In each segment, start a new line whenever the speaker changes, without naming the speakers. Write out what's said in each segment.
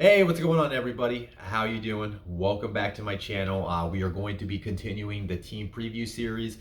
Hey, what's going on, everybody? How you doing? Welcome back to my channel. We are going to be continuing the team preview series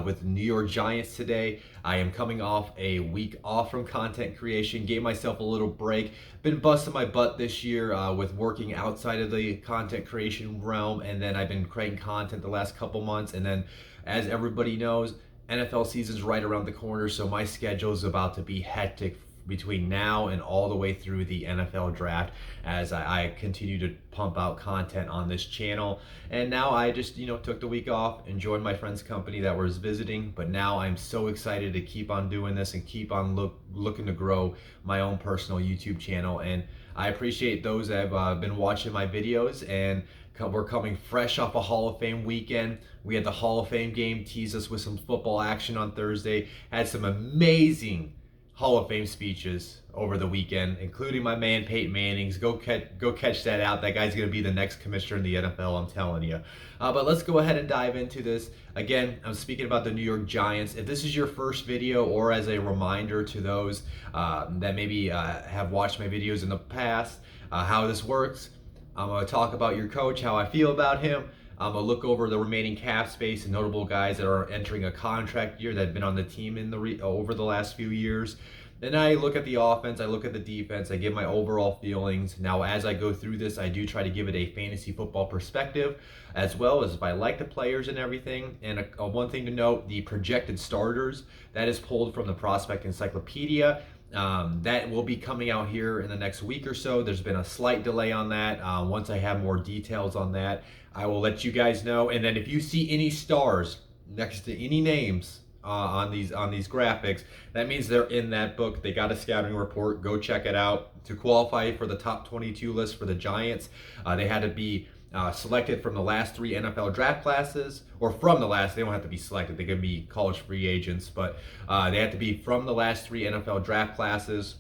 with the New York Giants today. I am coming off a week off from content creation, gave myself a little break. Been busting my butt this year with working outside of the content creation realm, and then I've been creating content the last couple months. And then, as everybody knows, NFL season's right around the corner, so my schedule is about to be hectic between now and all the way through the NFL draft as I continue to pump out content on this channel. And now I just, took the week off, enjoyed my friend's company that was visiting, but now I'm so excited to keep on doing this and keep on looking to grow my own personal YouTube channel. And I appreciate those that have been watching my videos, and we're coming fresh off a Hall of Fame weekend. We had the Hall of Fame game tease us with some football action on Thursday. Had some amazing Hall of Fame speeches over the weekend, including my man Peyton Manning's. Go catch that out. That guy's going to be the next commissioner in the NFL, I'm telling you. But let's go ahead and dive into this. Again, I'm speaking about the New York Giants. If this is your first video, or as a reminder to those that maybe have watched my videos in the past, how this works, I'm going to talk about your coach, how I feel about him. I'm going to look over the remaining cap space and notable guys that are entering a contract year that have been on the team over the last few years. Then I look at the offense, I look at the defense, I give my overall feelings. Now, as I go through this, I do try to give it a fantasy football perspective, as well as if I like the players and everything. And one thing to note, the projected starters, that is pulled from the Prospect Encyclopedia. That will be coming out here in the next week or so. There's been a slight delay on that. Once I have more details on that, I will let you guys know. And then if you see any stars next to any names on these graphics, that means they're in that book. They got a scouting report. Go check it out. To qualify for the top 22 list for the Giants, they had to be selected from the last 3 NFL draft classes, or from the last. They don't have to be selected. They could be college free agents, but they have to be from the last 3 NFL draft classes.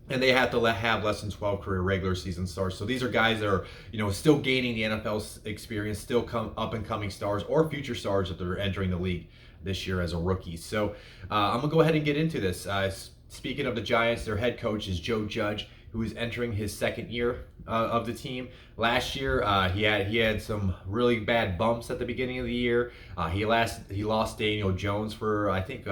And they have to have less than 12 career regular season starts. So these are guys that are, still gaining the NFL experience, still up and coming stars or future stars if they're entering the league this year as a rookie. So I'm gonna go ahead and get into this. Speaking of the Giants, their head coach is Joe Judge, who is entering his second year of the team. Last year, he had some really bad bumps at the beginning of the year. He lost Daniel Jones for, I think,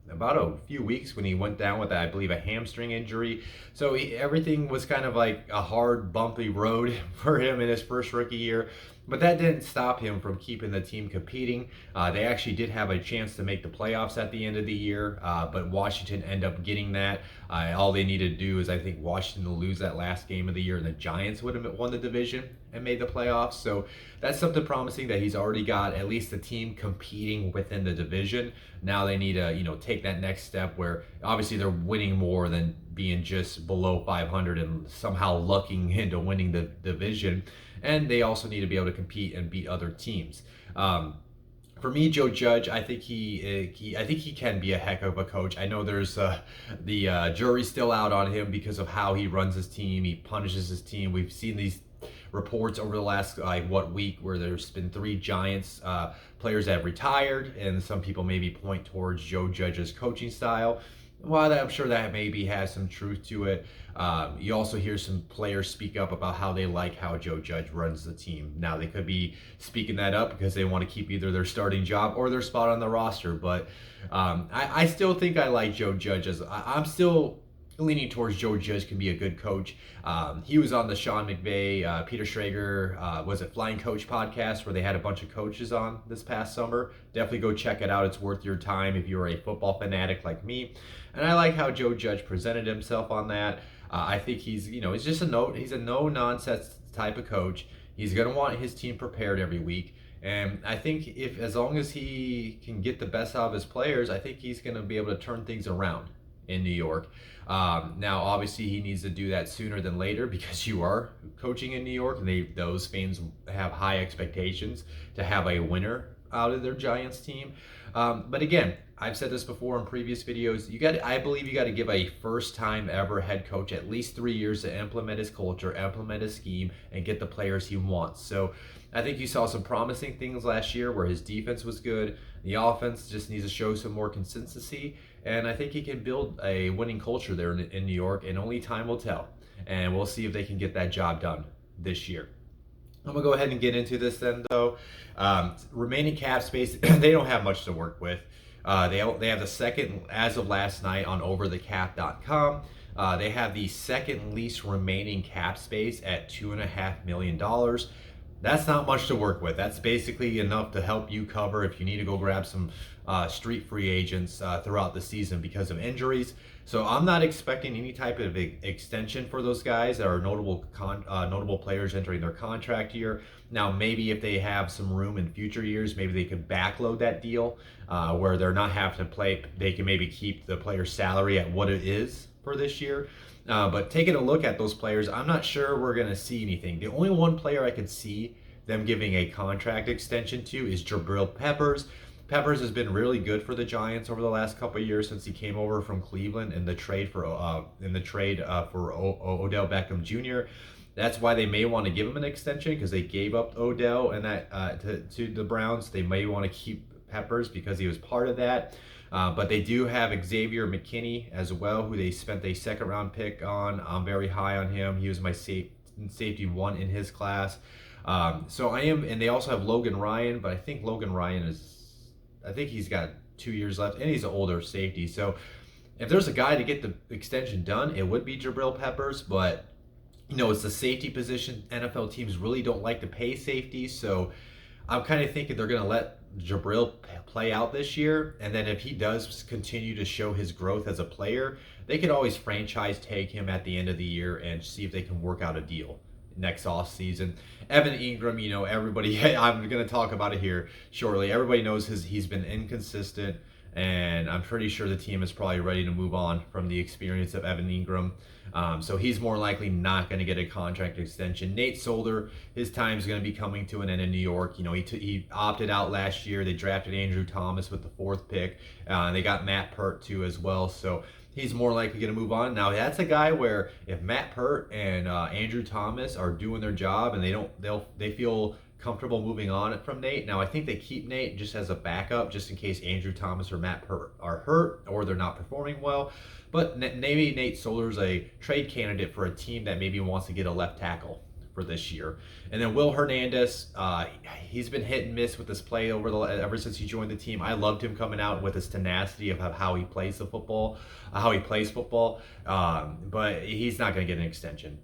about a few weeks when he went down with, I believe, a hamstring injury. So everything was kind of like a hard, bumpy road for him in his first rookie year. But that didn't stop him from keeping the team competing. They actually did have a chance to make the playoffs at the end of the year, but Washington ended up getting that. All they needed to do is, I think, Washington to lose that last game of the year, and the Giants would have won the division and made the playoffs. So that's something promising, that he's already got at least the team competing within the division. Now they need to, take that next step where obviously they're winning more than being just below 500 and somehow lucking into winning the division. And they also need to be able to compete and beat other teams. For me, Joe Judge, I think he can be a heck of a coach. I know there's the jury's still out on him because of how he runs his team. He punishes his team. We've seen these reports over the last week where there's been 3 Giants players that have retired, and some people maybe point towards Joe Judge's coaching style. While I'm sure that maybe has some truth to it, you also hear some players speak up about how they like how Joe Judge runs the team. Now, they could be speaking that up because they want to keep either their starting job or their spot on the roster. But I still think I like Joe Judge. I'm still leaning towards Joe Judge can be a good coach. He was on the Sean McVay, Peter Schrager, was it Flying Coach podcast, where they had a bunch of coaches on this past summer. Definitely go check it out. It's worth your time if you're a football fanatic like me. And I like how Joe Judge presented himself on that. I think he's just he's a no nonsense type of coach. He's going to want his team prepared every week. And I think as long as he can get the best out of his players, I think he's going to be able to turn things around in New York. Now, obviously, he needs to do that sooner than later, because you are coaching in New York, and those fans have high expectations to have a winner out of their Giants team. But again, I've said this before in previous videos. I believe you got to give a first-time ever head coach at least 3 years to implement his culture, implement his scheme, and get the players he wants. So I think you saw some promising things last year where his defense was good. The offense just needs to show some more consistency, and I think he can build a winning culture there in New York, and only time will tell. and we'll see if they can get that job done this year. I'm gonna go ahead and get into this then, though. Remaining cap space, they don't have much to work with. They have the second, as of last night, on overthecap.com. They have the second least remaining cap space at $2.5 million. That's not much to work with. That's basically enough to help you cover if you need to go grab some street free agents throughout the season because of injuries. So I'm not expecting any type of extension for those guys that are notable players entering their contract year. Now, maybe if they have some room in future years, maybe they could backload that deal where they're not having to play. They can maybe keep the player's salary at what it is for this year. But taking a look at those players, I'm not sure we're going to see anything. The only one player I could see them giving a contract extension to is Jabril Peppers. Peppers has been really good for the Giants over the last couple of years since he came over from Cleveland in the trade for Odell Beckham Jr. That's why they may want to give him an extension because they gave up Odell and that to the Browns. They may want to keep Peppers because he was part of that. But they do have Xavier McKinney as well, who they spent a second round pick on. I'm very high on him. He was my safety one in his class. So I am, and they also have Logan Ryan, but I think Logan Ryan I think he's got 2 years left, and he's an older safety. So if there's a guy to get the extension done, it would be Jabril Peppers, but it's the safety position. NFL teams really don't like to pay safeties, so I'm kind of thinking they're going to let Jabril play out this year, and then if he does continue to show his growth as a player, they could always franchise tag him at the end of the year and see if they can work out a deal next off season. Evan Engram, everybody, I'm going to talk about it here shortly. Everybody knows he's been inconsistent, and I'm pretty sure the team is probably ready to move on from the experience of Evan Engram. So he's more likely not going to get a contract extension. Nate Solder, his time's going to be coming to an end in New York. He opted out last year. They drafted Andrew Thomas with the 4th pick. They got Matt Pert too as well. So he's more likely going to move on. Now that's a guy where if Matt Pert and Andrew Thomas are doing their job and they feel comfortable moving on from Nate. Now I think they keep Nate just as a backup, just in case Andrew Thomas or Matt Pert are hurt or they're not performing well. But maybe Nate Solder's a trade candidate for a team that maybe wants to get a left tackle for this year. And then Will Hernandez, he's been hit and miss with this play ever since he joined the team. I loved him coming out with his tenacity of how he plays football, but he's not going to get an extension.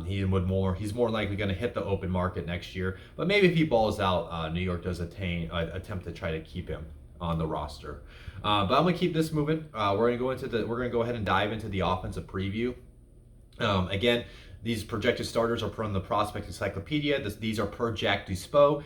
He's more likely going to hit the open market next year. But maybe if he balls out, New York does attempt to try to keep him on the roster. But I'm gonna keep this moving. We're gonna go ahead and dive into the offensive preview. Again, these projected starters are from the Prospect Encyclopedia. These are per Jack Duspo.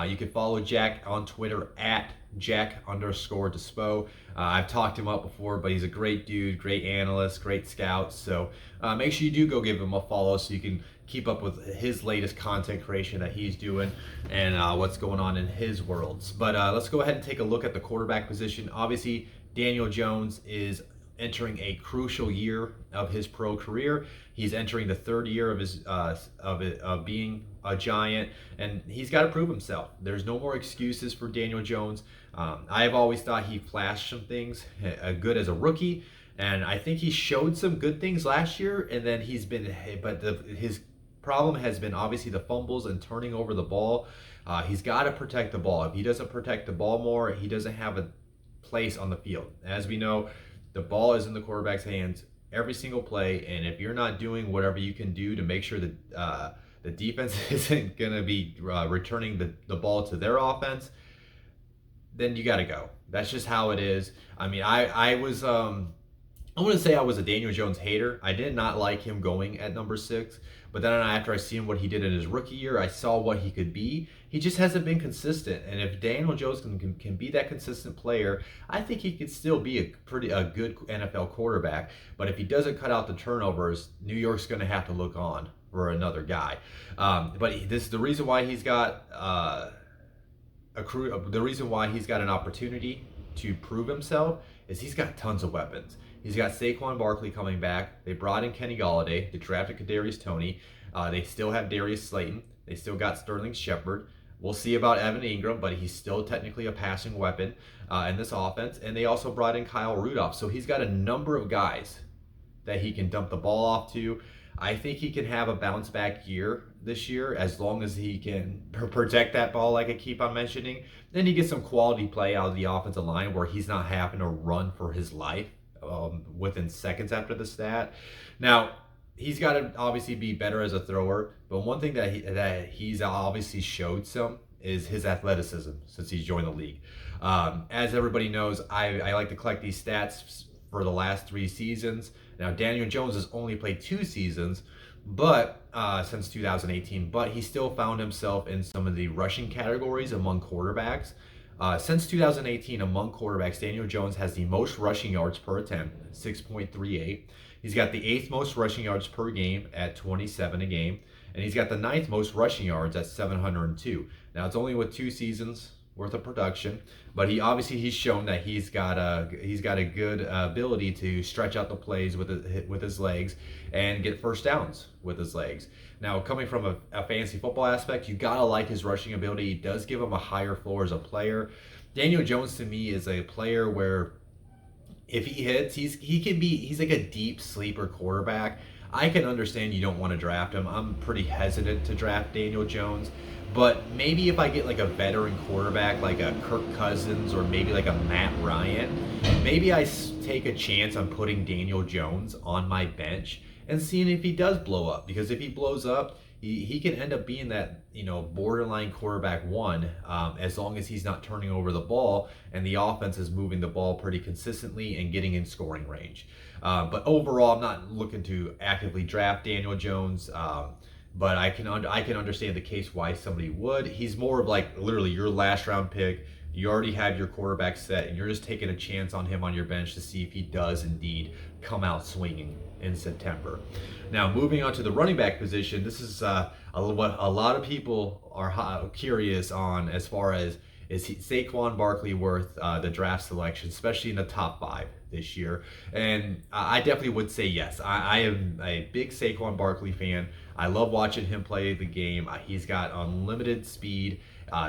You can follow Jack on Twitter at Jack_Duspo. I've talked him up before, but he's a great dude, great analyst, great scout. So make sure you do go give him a follow so you can keep up with his latest content creation that he's doing and what's going on in his worlds. But let's go ahead and take a look at the quarterback position. Obviously, Daniel Jones is entering a crucial year of his pro career. He's entering the 3rd year of his of being a Giant, and he's got to prove himself. There's no more excuses for Daniel Jones. I've always thought he flashed some things good as a rookie, and I think he showed some good things last year. And then his problem has been obviously the fumbles and turning over the ball. He's got to protect the ball. If he doesn't protect the ball more, he doesn't have a place on the field. As we know, the ball is in the quarterback's hands every single play, and if you're not doing whatever you can do to make sure that the defense isn't going to be returning the ball to their offense, then you got to go. That's just how it is. I mean, I wouldn't say I was a Daniel Jones hater. I did not like him going at number 6. But then after I seen what he did in his rookie year, I saw what he could be. He just hasn't been consistent. And if Daniel Jones can be that consistent player, I think he could still be a good NFL quarterback. But if he doesn't cut out the turnovers, New York's going to have to look on for another guy. But this is the reason why he's got the reason why he's got an opportunity to prove himself is he's got tons of weapons. He's got Saquon Barkley coming back. They brought in Kenny Golladay. They drafted Kadarius Toney. They still have Darius Slayton. They still got Sterling Shepard. We'll see about Evan Engram, but he's still technically a passing weapon in this offense. And they also brought in Kyle Rudolph. So he's got a number of guys that he can dump the ball off to. I think he can have a bounce back year this year as long as he can protect that ball, like I keep on mentioning. Then he gets some quality play out of the offensive line where he's not having to run for his life within seconds after the stat. Now, he's got to obviously be better as a thrower, but one thing that he's obviously showed some is his athleticism since he's joined the league. As everybody knows, I like to collect these stats for the last 3 seasons. Now, Daniel Jones has only played 2 seasons, but since 2018, but he still found himself in some of the rushing categories among quarterbacks. Since 2018, among quarterbacks, Daniel Jones has the most rushing yards per attempt, 6.38. He's got the 8th most rushing yards per game at 27 a game, and he's got the 9th most rushing yards at 702. Now, it's only with 2 seasons worth of production, but he's shown that he's got a good ability to stretch out the plays with his legs and get first downs with his legs. Now, coming from a fantasy football aspect, you gotta like his rushing ability. He does give him a higher floor as a player. Daniel Jones to me is a player where if he hits, he's like a deep sleeper quarterback. I can understand you don't want to draft him. I'm pretty hesitant to draft Daniel Jones. But maybe if I get like a veteran quarterback like a Kirk Cousins or maybe like a Matt Ryan, maybe I take a chance on putting Daniel Jones on my bench and seeing if he does blow up. Because if he blows up, he can end up being that borderline quarterback one as long as he's not turning over the ball and the offense is moving the ball pretty consistently and getting in scoring range. But overall, I'm not looking to actively draft Daniel Jones. But I can understand the case why somebody would. He's more of like literally your last round pick. You already have your quarterback set, and you're just taking a chance on him on your bench to see if he does indeed come out swinging in September. Now, moving on to the running back position, this is what a lot of people are curious on as far as is Saquon Barkley worth the draft selection, especially in the top 5 this year? And I definitely would say yes. I am a big Saquon Barkley fan. I love watching him play the game. He's got unlimited speed.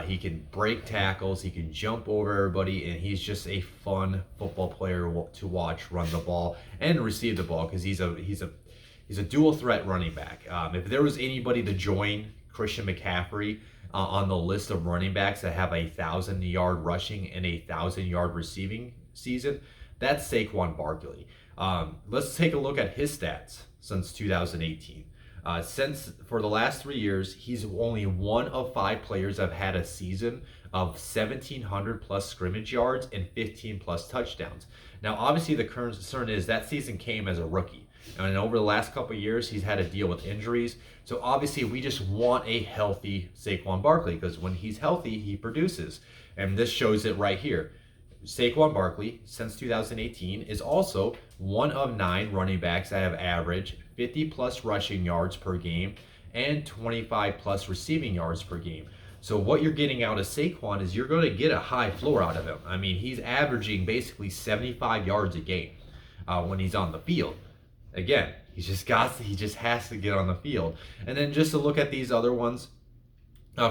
He can break tackles. He can jump over everybody, and he's just a fun football player to watch run the ball and receive the ball because he's a dual threat running back. If there was anybody to join Christian McCaffrey on the list of running backs that have 1,000-yard rushing and 1,000-yard receiving season, that's Saquon Barkley. Let's take a look at his stats since 2018. For the last 3 years, he's only one of 5 players that have had a season of 1,700 plus scrimmage yards and 15 plus touchdowns. Now, obviously, the concern is that season came as a rookie. And over the last couple of years, he's had to deal with injuries. So obviously, we just want a healthy Saquon Barkley because when he's healthy, he produces. And this shows it right here. Saquon Barkley, since 2018, is also one of 9 running backs that have averaged 50 plus rushing yards per game and 25 plus receiving yards per game. So what you're getting out of Saquon is you're going to get a high floor out of him. I mean, he's averaging basically 75 yards a game when he's on the field. Again, he just has to get on the field. And then just to look at these other ones,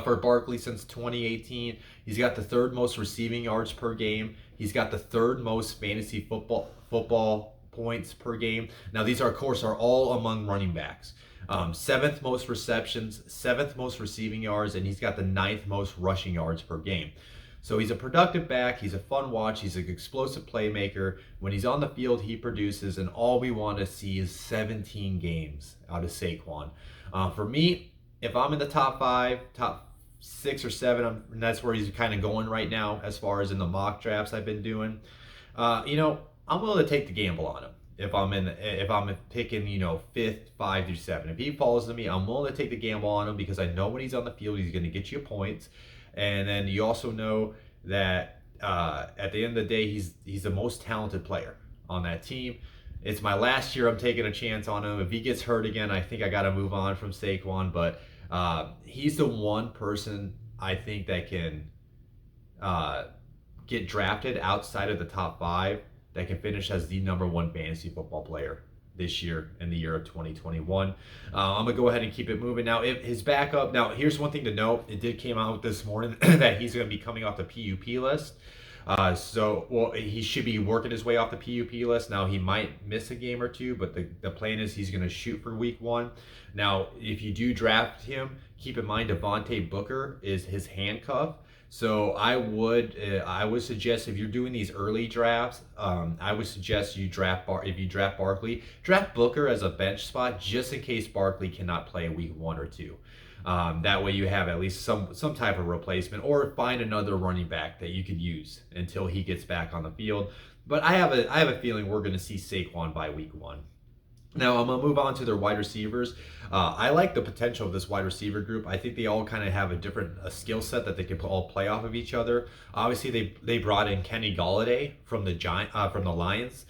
for Barkley since 2018, he's got the 3rd most receiving yards per game. He's got the 3rd most fantasy football points per game. Now these are, of course, are all among running backs. 7th most receptions, 7th most receiving yards, and he's got the 9th most rushing yards per game. So he's a productive back. He's a fun watch. He's an explosive playmaker. When he's on the field, he produces, and all we want to see is 17 games out of Saquon. For me, if I'm in the top 5, top 6 or 7, and that's where he's kind of going right now as far as in the mock drafts I've been doing, I'm willing to take the gamble on him. If I'm picking, 5th, 5 through 7. If he falls to me, I'm willing to take the gamble on him because I know when he's on the field, he's going to get you points. And then you also know that at the end of the day, he's the most talented player on that team. It's my last year. I'm taking a chance on him. If he gets hurt again, I think I got to move on from Saquon. But he's the one person I think that can get drafted outside of the top 5 that can finish as the number 1 fantasy football player this year in the year of 2021. I'm gonna go ahead and keep it moving. Now, if his backup, now here's one thing to note. It did came out this morning that he's gonna be coming off the PUP list. Well, he should be working his way off the PUP list. Now, he might miss a game or two, but the plan is he's going to shoot for week one. Now, if you do draft him, keep in mind Devontae Booker is his handcuff. So I would suggest if you're doing these early drafts, I would suggest if you draft Barkley, draft Booker as a bench spot just in case Barkley cannot play week one or two. That way you have at least some type of replacement, or find another running back that you could use until he gets back on the field. But I have a feeling we're going to see Saquon by week one. Now I'm gonna move on to their wide receivers. I like the potential of this wide receiver group. I think they all kind of have a different skill set that they can all play off of each other. Obviously, they brought in Kenny Golladay from the Lions.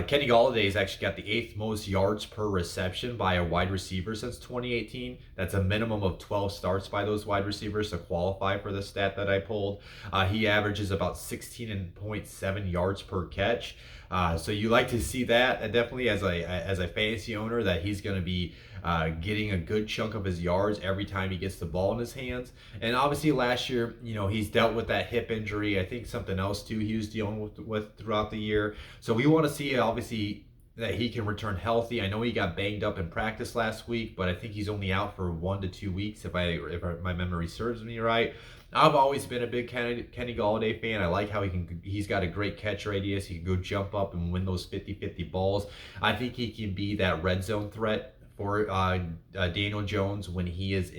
Kenny Golladay has actually got the 8th most yards per reception by a wide receiver since 2018. That's a minimum of 12 starts by those wide receivers to qualify for the stat that I pulled. He averages about 16.7 yards per catch. So you like to see that, definitely as a fantasy owner, that he's going to be getting a good chunk of his yards every time he gets the ball in his hands. And obviously last year, he's dealt with that hip injury. I think something else too he was dealing with throughout the year. So we want to see obviously that he can return healthy. I know he got banged up in practice last week, but I think he's only out for 1 to 2 weeks if my memory serves me right. I've always been a big Kenny Golladay fan. I like how he's got a great catch radius. He can go jump up and win those 50-50 balls. I think he can be that red zone threat for Daniel Jones when he is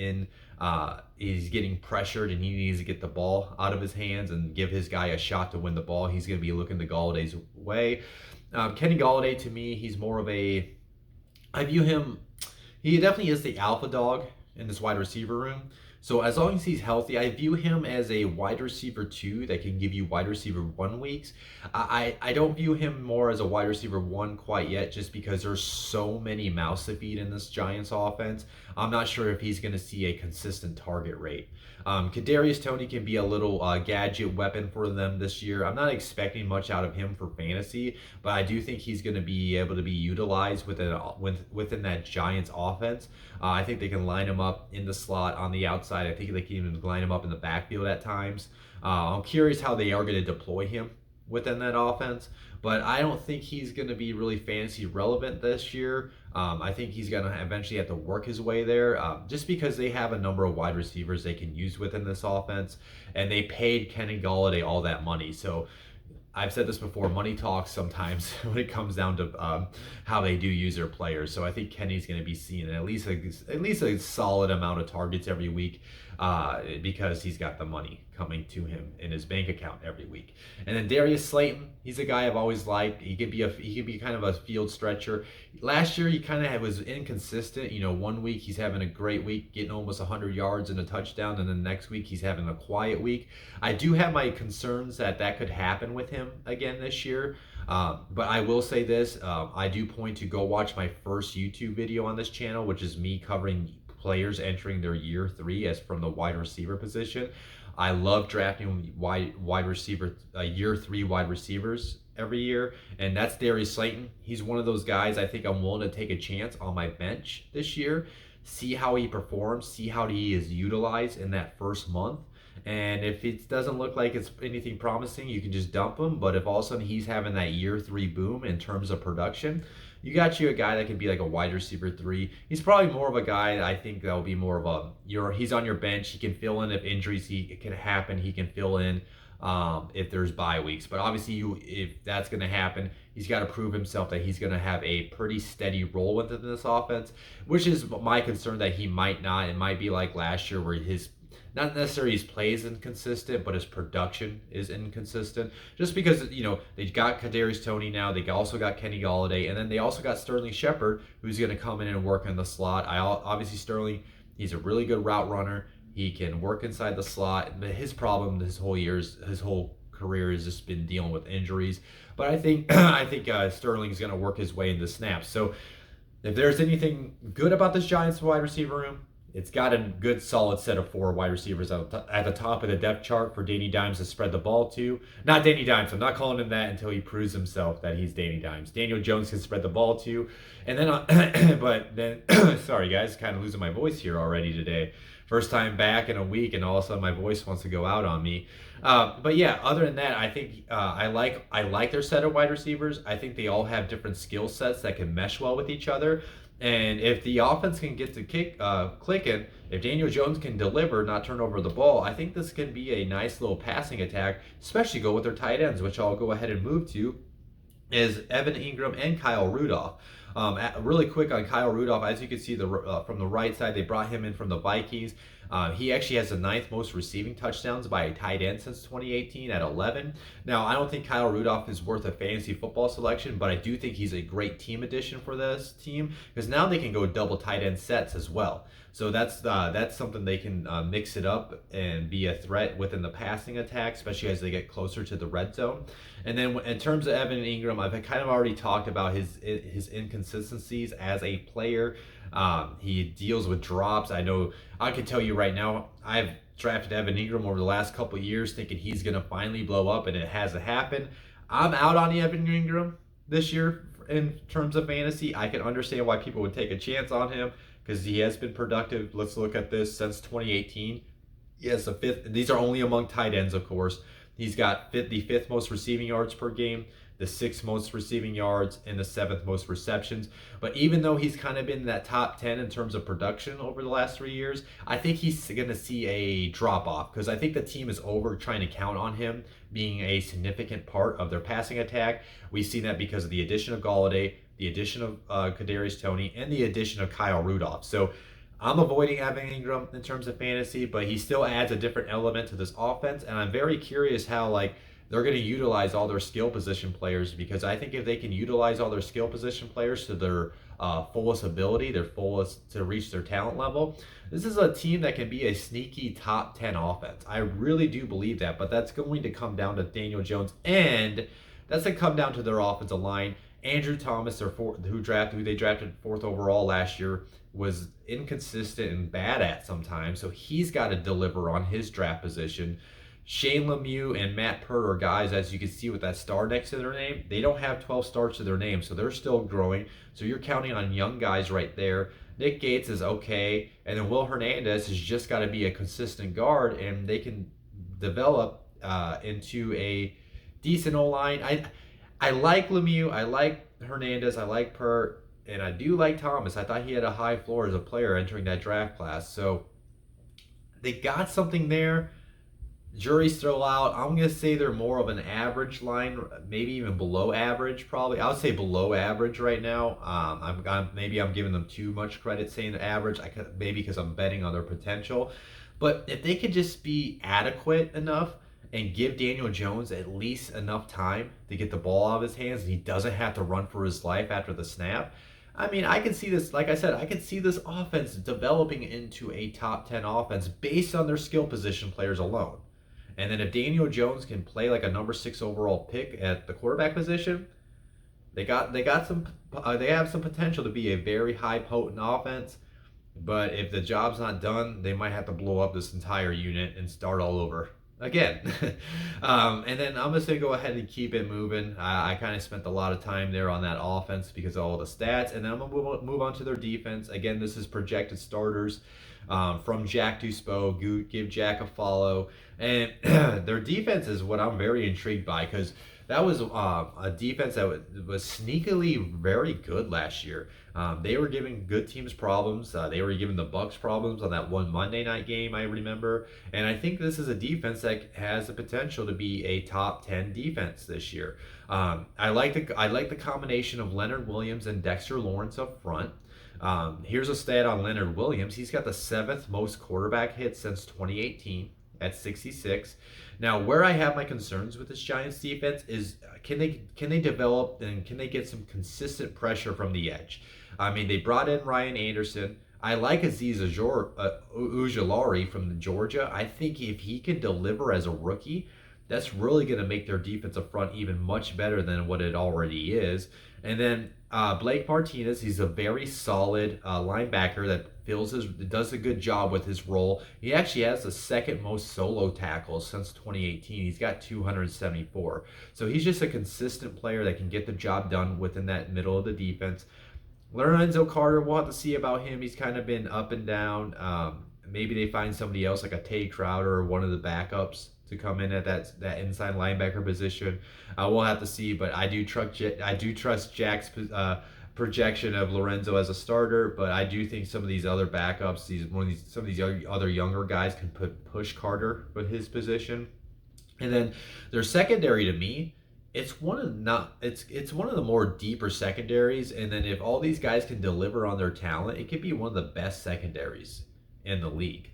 he's getting pressured and he needs to get the ball out of his hands and give his guy a shot to win the ball. He's going to be looking the Galladay's way. Kenny Golladay, to me, he's more of I view him, he definitely is the alpha dog in this wide receiver room. So as long as he's healthy, I view him as a wide receiver 2 that can give you wide receiver 1 weeks. I don't view him more as a wide receiver 1 quite yet, just because there's so many mouths to feed in this Giants offense. I'm not sure if he's going to see a consistent target rate. Kadarius Toney can be a little gadget weapon for them this year. I'm not expecting much out of him for fantasy, but I do think he's going to be able to be utilized within that Giants offense. I think they can line him up in the slot on the outside. I think they can even line him up in the backfield at times. I'm curious how they are going to deploy him within that offense, but I don't think he's going to be really fantasy relevant this year. I think he's going to eventually have to work his way there, just because they have a number of wide receivers they can use within this offense, and they paid Kenny Golladay all that money. So I've said this before, money talks sometimes when it comes down to how they do use their players. So I think Kenny's going to be seeing at least a solid amount of targets every week, because he's got the money coming to him in his bank account every week. And then Darius Slayton, he's a guy I've always liked. He could be kind of a field stretcher. Last year he kind of was inconsistent. 1 week he's having a great week, getting almost 100 yards and a touchdown, and then the next week he's having a quiet week. I do have my concerns that could happen with him again this year. But I will say this, I do point to go watch my first YouTube video on this channel, which is me covering players entering their year 3 as from the wide receiver position. I love drafting wide receiver year 3 wide receivers every year, and that's Darius Slayton. He's one of those guys I think I'm willing to take a chance on my bench this year, see how he performs, see how he is utilized in that first month. And if it doesn't look like it's anything promising, you can just dump him. But if all of a sudden he's having that year 3 boom in terms of production, you got a guy that can be like a wide receiver 3. He's probably more of a guy that I think that will be more of he's on your bench. He can fill in if injuries can happen. He can fill in if there's bye weeks. But obviously, if that's going to happen, he's got to prove himself that he's going to have a pretty steady role within this offense, which is my concern that he might not. It might be like last year where not necessarily his play is inconsistent, but his production is inconsistent. Just because, they got Kadarius Toney now, they also got Kenny Golladay, and then they also got Sterling Shepard, who's going to come in and work in the slot. Obviously, Sterling, he's a really good route runner. He can work inside the slot, but his problem his whole career has just been dealing with injuries. But I think Sterling's going to work his way into snaps. So if there's anything good about this Giants wide receiver room, It's got a good solid set of four wide receivers at the top of the depth chart for Danny Dimes to spread the ball to. Not Danny Dimes. I'm not calling him that until he proves himself that he's Danny Dimes. Daniel Jones can spread the ball to. And then, but then, sorry guys, kind of losing my voice here already today. First time back in a week, and all of a sudden my voice wants to go out on me. But yeah, other than that, I think I like their set of wide receivers. I think they all have different skill sets that can mesh well with each other. And if the offense can get to clicking, if Daniel Jones can deliver, not turn over the ball, I think this can be a nice little passing attack, especially go with their tight ends, which I'll go ahead and move to, is Evan Engram and Kyle Rudolph. Really quick on Kyle Rudolph, as you can see from the right side, they brought him in from the Vikings. He actually has the ninth most receiving touchdowns by a tight end since 2018 at 11. Now, I don't think Kyle Rudolph is worth a fantasy football selection, but I do think he's a great team addition for this team because now they can go double tight end sets as well. So that's something they can mix it up and be a threat within the passing attack, especially as they get closer to the red zone. And then in terms of Evan Engram, I've kind of already talked about his inconsistencies as a player. He deals with drops. I know I can tell you right now, I've drafted Evan Engram over the last couple of years thinking he's going to finally blow up, and it hasn't happened. I'm out on Evan Engram this year in terms of fantasy. I can understand why people would take a chance on him because he has been productive. Let's look at this since 2018. He has the fifth. These are only among tight ends, of course. He's got the fifth most receiving yards per game, the sixth most receiving yards, and the seventh most receptions. But even though he's kind of been in that top 10 in terms of production over the last 3 years, I think he's going to see a drop off because I think the team is over trying to count on him being a significant part of their passing attack. We've seen that because of the addition of Golladay, the addition of Kadarius Toney, and the addition of Kyle Rudolph. So I'm avoiding Evan Engram in terms of fantasy, but he still adds a different element to this offense, and I'm very curious how they're going to utilize all their skill position players, because I think if they can utilize all their skill position players to their fullest ability, their fullest to reach their talent level, this is a team that can be a sneaky top 10 offense. I really do believe that, but that's going to come down to Daniel Jones, and that's going to come down to their offensive line. Andrew Thomas, who they drafted fourth overall last year, was inconsistent and bad at sometimes, so he's got to deliver on his draft position. Shane Lemieux and Matt Pert are guys, as you can see with that star next to their name, they don't have 12 starts to their name, so they're still growing. So you're counting on young guys right there. Nick Gates is okay, and then Will Hernandez has just got to be a consistent guard, and they can develop into a decent O-line. I like Lemieux, I like Hernandez, I like Pert, and I do like Thomas. I thought he had a high floor as a player entering that draft class. So they got something there. Jury's still out. I'm going to say they're more of an average line, maybe even below average, probably. I would say below average right now. Maybe I'm giving them too much credit saying average, maybe because I'm betting on their potential. But if they could just be adequate enough and give Daniel Jones at least enough time to get the ball out of his hands and he doesn't have to run for his life after the snap, I mean, I can see this, like I said, I can see this offense developing into a top 10 offense based on their skill position players alone. And then if Daniel Jones can play like a number 6 overall pick at the quarterback position, they have some potential to be a very high potent offense. But if the job's not done, they might have to blow up this entire unit and start all over again. And then I'm just going to go ahead and keep it moving. I kind of spent a lot of time there on that offense because of all the stats. And then I'm going to move on to their defense. Again, this is projected starters from Jack Duspo. Give Jack a follow. And their defense is what I'm very intrigued by, because that was a defense that was sneakily very good last year. They were giving good teams problems. They were giving the Bucks problems on that one Monday night game, I remember. And I think this is a defense that has the potential to be a top 10 defense this year. I like the combination of Leonard Williams and Dexter Lawrence up front. Here's a stat on Leonard Williams. He's got the 7th most quarterback hits since 2018 at 66. Now, where I have my concerns with this Giants defense is can they develop and can they get some consistent pressure from the edge? I mean, they brought in Ryan Anderson. I like Azeez Ojulari from Georgia. I think if he can deliver as a rookie, That's really going to make their defensive front even much better than what it already is. And then Blake Martinez, he's a very solid linebacker that does a good job with his role. He actually has the second most solo tackles since 2018. He's got 274. So he's just a consistent player that can get the job done within that middle of the defense. Lorenzo Carter, we'll have to see about him. He's kind of been up and down. Maybe they find somebody else like a Tay Crowder or one of the backups to come in at that inside linebacker position. We'll have to see, but I do trust Jack's projection of Lorenzo as a starter. But I do think some of these other backups, some of these other younger guys can push Carter with his position. And then their secondary to me, it's one of the more deeper secondaries. And then if all these guys can deliver on their talent, it could be one of the best secondaries in the league.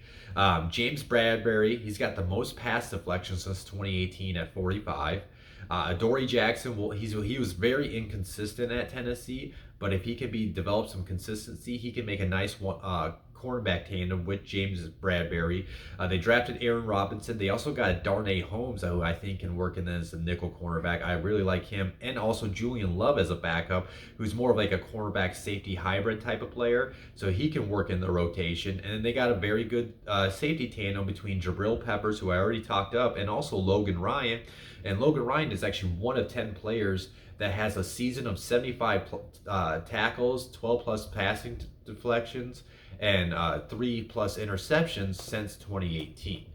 James Bradbury, he's got the most pass deflections since 2018 at 45. Adoree Jackson, he was very inconsistent at Tennessee, but if he can develop some consistency, he can make a nice cornerback tandem with James Bradbury. They drafted Aaron Robinson. They also got Darnay Holmes, who I think can work in as a nickel cornerback. I really like him. And also Julian Love as a backup, who's more of like a cornerback safety hybrid type of player. So he can work in the rotation. And then they got a very good safety tandem between Jabril Peppers, who I already talked up, and also Logan Ryan. And Logan Ryan is actually one of 10 players that has a season of 75 tackles, 12 plus passing deflections, and 3+ interceptions since 2018.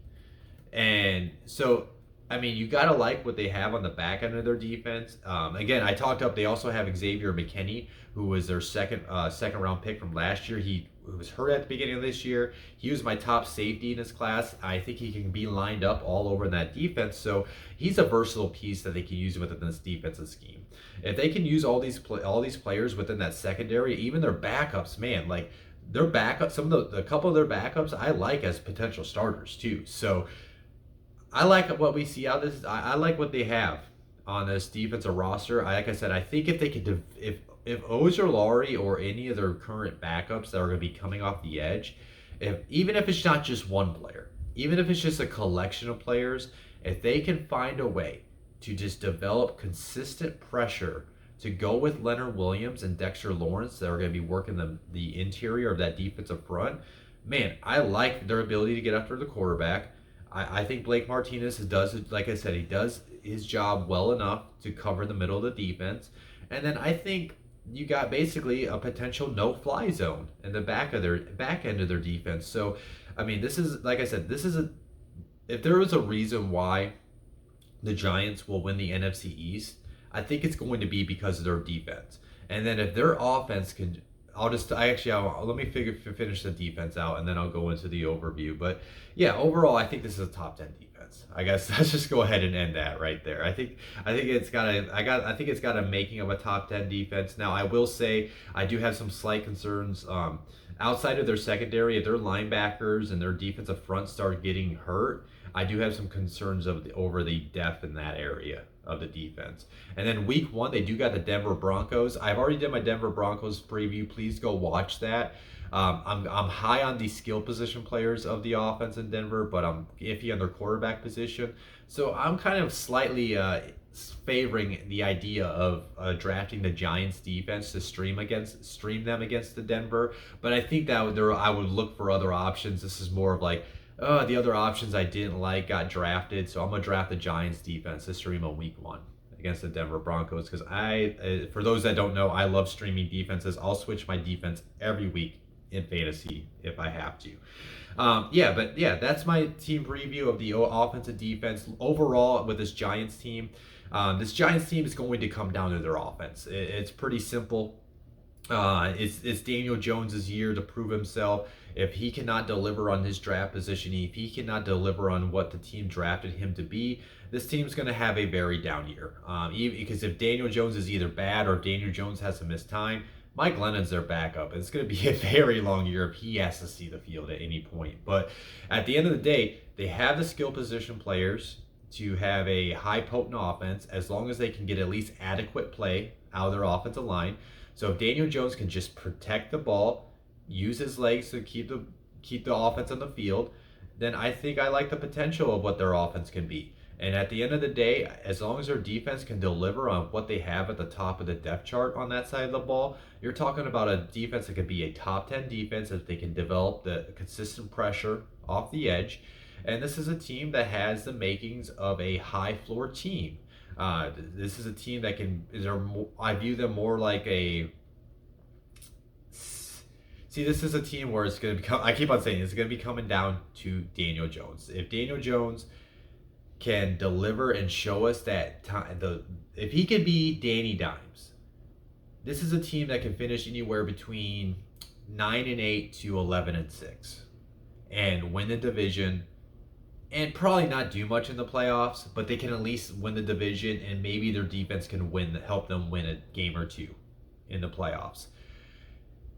And so, I mean, you got to like what they have on the back end of their defense. Again, I talked up, they also have Xavier McKinney, who was their second round pick from last year. He was hurt at the beginning of this year. He was my top safety in his class. I think he can be lined up all over in that defense. So he's a versatile piece that they can use within this defensive scheme. If they can use all these players within that secondary, even their backups, man, like their backups, a couple of their backups, I like as potential starters too. So I like what we see out of this. I like what they have on this defensive roster. Like I said, I think if they could, if Ojulari or any of their current backups that are going to be coming off the edge, even if it's not just one player, even if it's just a collection of players, if they can find a way to just develop consistent pressure to go with Leonard Williams and Dexter Lawrence that are going to be working the interior of that defensive front, man, I like their ability to get after the quarterback. I think Blake Martinez does, like I said, he does his job well enough to cover the middle of the defense. And then I think you got basically a potential no-fly zone in the back end of their defense. So, I mean, this is, like I said, if there was a reason why the Giants will win the NFC East, I think it's going to be because of their defense. And then if their offense can, let me finish the defense out, and then I'll go into the overview. But yeah, overall, I think this is a top 10 defense. I guess let's just go ahead and end that right there. I think it's got a making of a top 10 defense. Now, I will say I do have some slight concerns outside of their secondary. If their linebackers and their defensive front start getting hurt, I do have some concerns over the depth in that area of the defense. And then week 1, they do got the Denver Broncos. I've already done my Denver Broncos preview. Please go watch that. I'm high on the skill position players of the offense in Denver, but I'm iffy on their quarterback position. So I'm kind of slightly favoring the idea of drafting the Giants defense to stream them against the Denver. But I think that I would look for other options. This is more of like, the other options I didn't like got drafted, so I'm going to draft the Giants defense to stream on week 1 against the Denver Broncos, because for those that don't know, I love streaming defenses. I'll switch my defense every week in fantasy if I have to. That's my team preview of the offensive defense. Overall, with this Giants team is going to come down to their offense. It's pretty simple. It's Daniel Jones's year to prove himself. If he cannot deliver on his draft position, if he cannot deliver on what the team drafted him to be, this team's going to have a very down year. Because if Daniel Jones is either bad or if Daniel Jones has to miss time, Mike Glennon's their backup. It's going to be a very long year if he has to see the field at any point. But at the end of the day, they have the skill position players to have a high potent offense as long as they can get at least adequate play out of their offensive line. So if Daniel Jones can just protect the ball, use his legs to keep the offense on the field, then I think I like the potential of what their offense can be. And at the end of the day, as long as their defense can deliver on what they have at the top of the depth chart on that side of the ball, you're talking about a defense that could be a top 10 defense if they can develop the consistent pressure off the edge. And this is a team that has the makings of a high floor team. This is a team that can, I view them more like a, see, this is a team where it's going to become, I keep on saying it's going to be coming down to Daniel Jones. If Daniel Jones can deliver and show us that time, if he could be Danny Dimes, this is a team that can finish anywhere between 9-8 to 11-6 and win the division, and probably not do much in the playoffs, but they can at least win the division, and maybe their defense can help them win a game or two in the playoffs.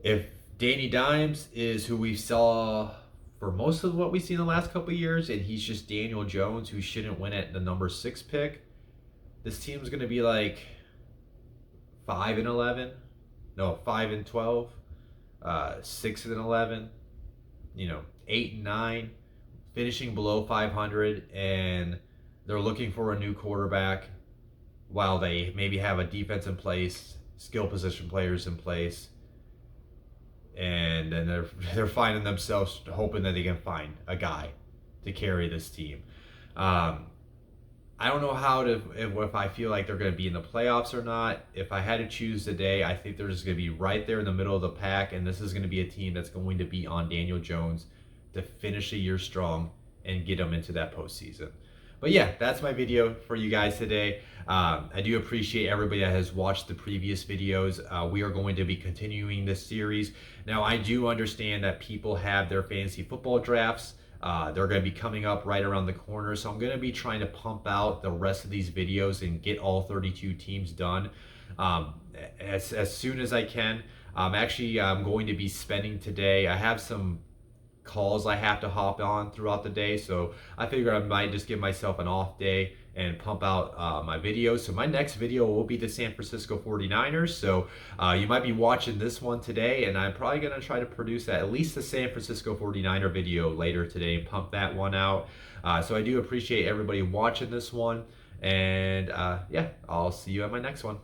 If Danny Dimes is who we saw for most of what we've seen the last couple of years, and he's just Daniel Jones who shouldn't win at the number 6 pick, this team's going to be like 5-11, no, 5-12, 6-11, 8-9, finishing below 500, and they're looking for a new quarterback while they maybe have a defense in place, skill position players in place. And then they're finding themselves hoping that they can find a guy to carry this team. I don't know if I feel like they're going to be in the playoffs or not. If I had to choose today, I think they're just going to be right there in the middle of the pack, and this is going to be a team that's going to be on Daniel Jones to finish the year strong and get them into that postseason. But yeah, that's my video for you guys today. I do appreciate everybody that has watched the previous videos. We are going to be continuing this series. Now, I do understand that people have their fantasy football drafts. They're going to be coming up right around the corner. So I'm going to be trying to pump out the rest of these videos and get all 32 teams done as soon as I can. Actually, I'm going to be spending today. I have some calls I have to hop on throughout the day, so I figure I might just give myself an off day and pump out my videos. So my next video will be the San Francisco 49ers, so you might be watching this one today, and I'm probably going to try to produce at least the San Francisco 49er video later today and pump that one out. So I do appreciate everybody watching this one, and yeah, I'll see you at my next one.